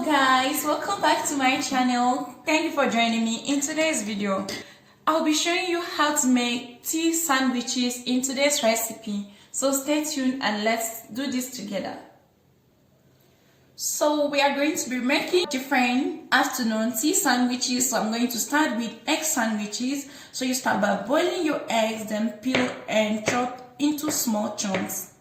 Guys, welcome back to my channel. Thank you for joining me. In today's video I'll be showing you how to make tea sandwiches in today's recipe, so stay tuned and let's do this together. So we are going to be making different afternoon tea sandwiches. So I'm going to start with egg sandwiches. So you start by boiling your eggs, then peel and chop into small chunks.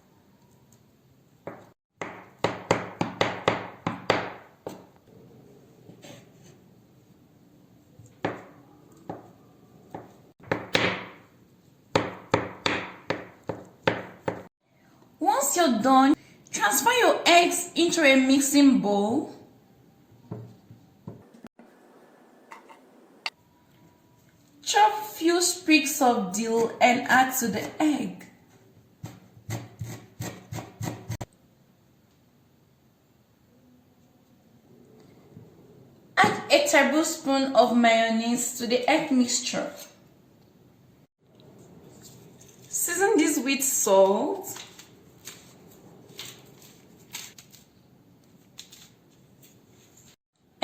Once you're done, transfer your eggs into a mixing bowl. Chop few sprigs of dill and add to the egg. Add a tablespoon of mayonnaise to the egg mixture. Season this with salt.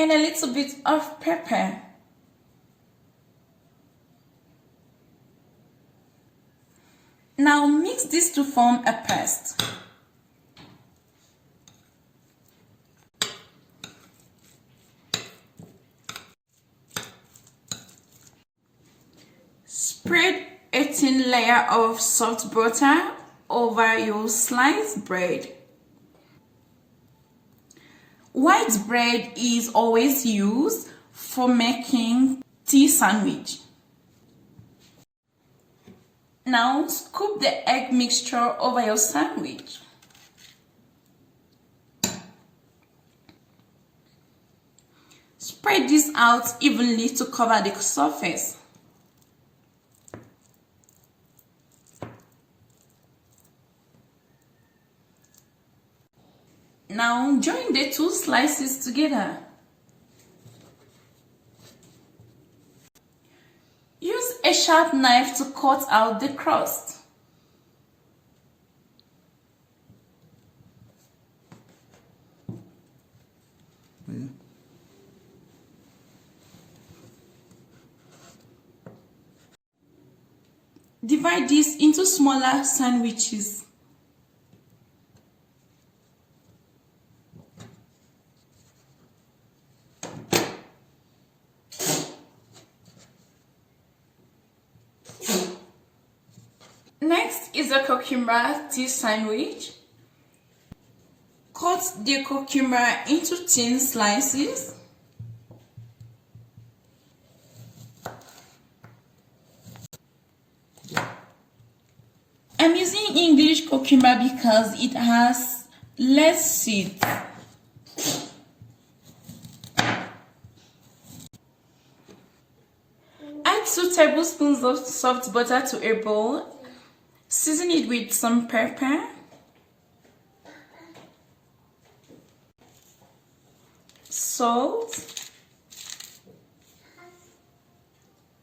And a little bit of pepper. Now mix this to form a paste. Spread a thin layer of soft butter over your sliced bread. White bread is always used for making tea sandwich. Now scoop the egg mixture over your sandwich. Spread this out evenly to cover the surface. Now join the two slices together. Use a sharp knife to cut out the crust. Divide this into smaller sandwiches. Next is a cucumber tea sandwich. Cut the cucumber into thin slices. I'm using English cucumber because it has less seeds. Add 2 tablespoons of soft butter to a bowl. Season it with some pepper, salt,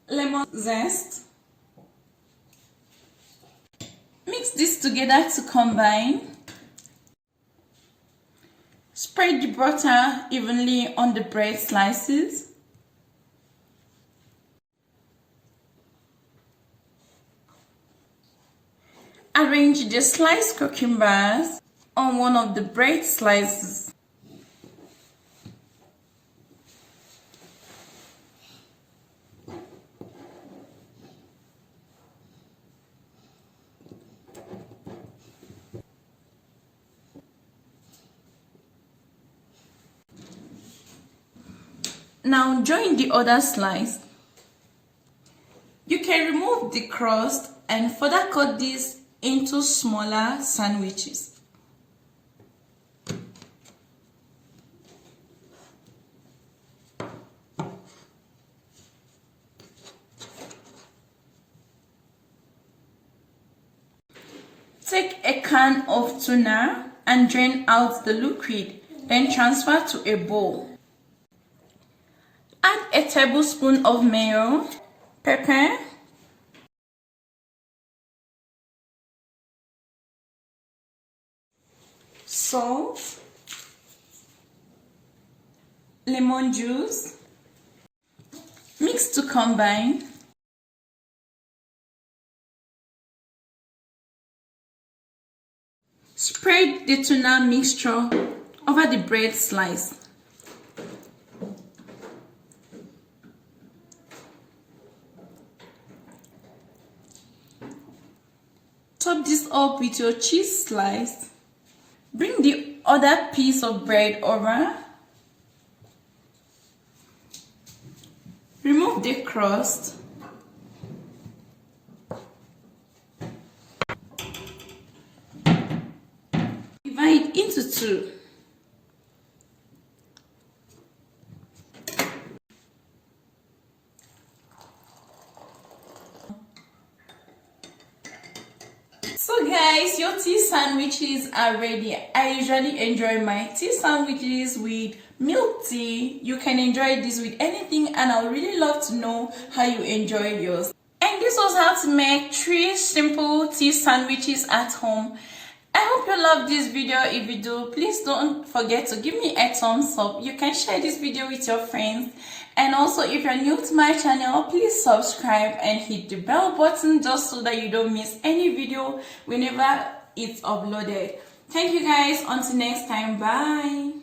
lemon zest. Mix this together to combine. Spread the butter evenly on the bread slices. Arrange the sliced cucumbers on one of the bread slices. Now join the other slice. You can remove the crust and further cut this into smaller sandwiches. Take a can of tuna and drain out the liquid, then transfer to a bowl. Add a tablespoon of mayo, pepper, salt, lemon juice. Mix to combine. Spread the tuna mixture over the bread slice. Top this up with your cheese slice. Bring the other piece of bread over. Remove the crust. Divide into two. So guys, your tea sandwiches are ready. I usually enjoy my tea sandwiches with milk tea. You can enjoy this with anything, and I would really love to know how you enjoy yours. And this was how to make 3 simple tea sandwiches at home. I hope you love this video. If you do, please don't forget to give me a thumbs up. You can share this video with your friends. And also, if you're new to my channel, please subscribe and hit the bell button just so that you don't miss any video whenever it's uploaded. Thank you guys. Until next time. Bye.